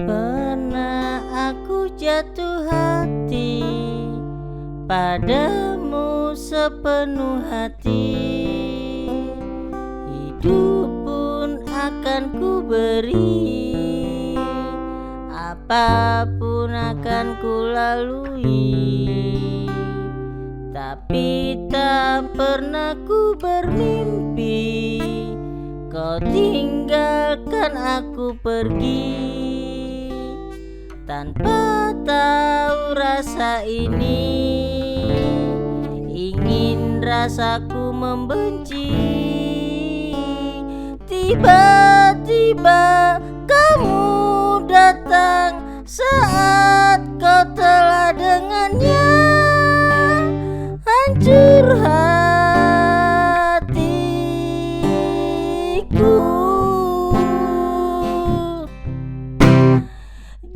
Pernah aku jatuh hati padamu sepenuh hati. Hidup pun akan ku beri, apapun akan ku lalui. Tapi tak pernah ku bermimpi kau tinggalkan aku pergi. Tanpa tahu rasa ini, ingin rasaku membenci. Tiba-tiba kamu datang saat kau telah dengannya. Hancur hatiku.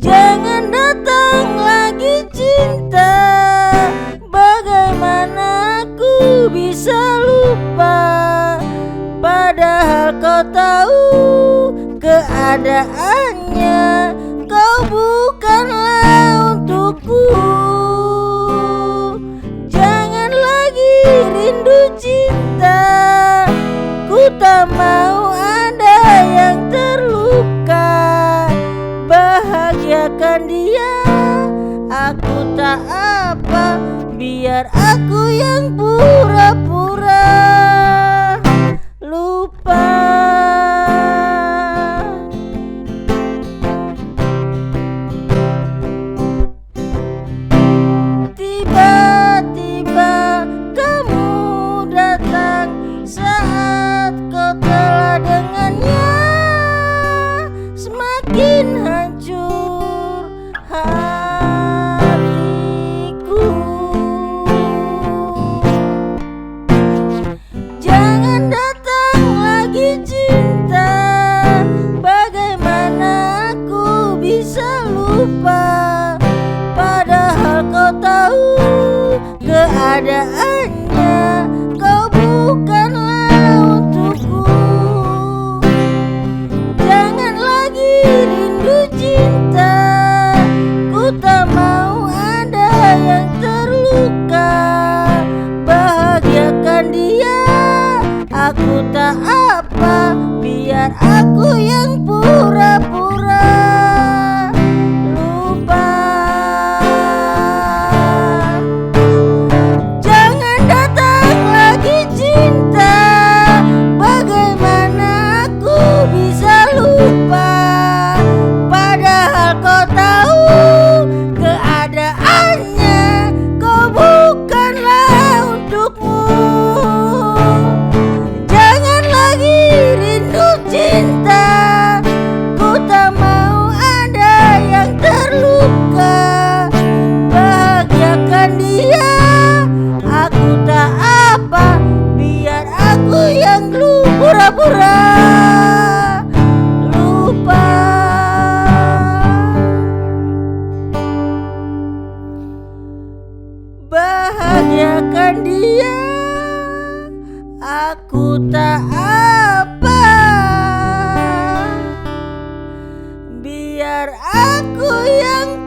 Jangan datang lagi cinta, bagaimana aku bisa lupa? Padahal kau tahu keadaannya, kau bukanlah untukku. Jangan lagi rindu cinta, ku tak mau ada yang terluka. Bahagiakan dia, aku tak apa, biar aku yang pura-pura lupa. Tiba-tiba kamu datang saat kau telah dengannya. Semakin hancur hatiku. Jangan datang lagi cinta, bagaimana aku bisa lupa? Padahal kau tahu keadaannya, kau bukanlah untukku. Jangan lagi rindu cinta, ku tak mau ada yang terluka. Bahagiakan dia, aku tak apa, biar aku yang pura-pura lupa. Jangan datang lagi cinta, bagaimana aku bisa lupa? Padahal kau tahu keadaannya, kau bukanlah untukmu. Jangan lagi rindu cinta, ku tak mau ada yang terluka. Bahagiakan dia, aku tak apa, biar aku yang pura-pura lupa. Bahagiakan dia, aku tak apa, biar aku yang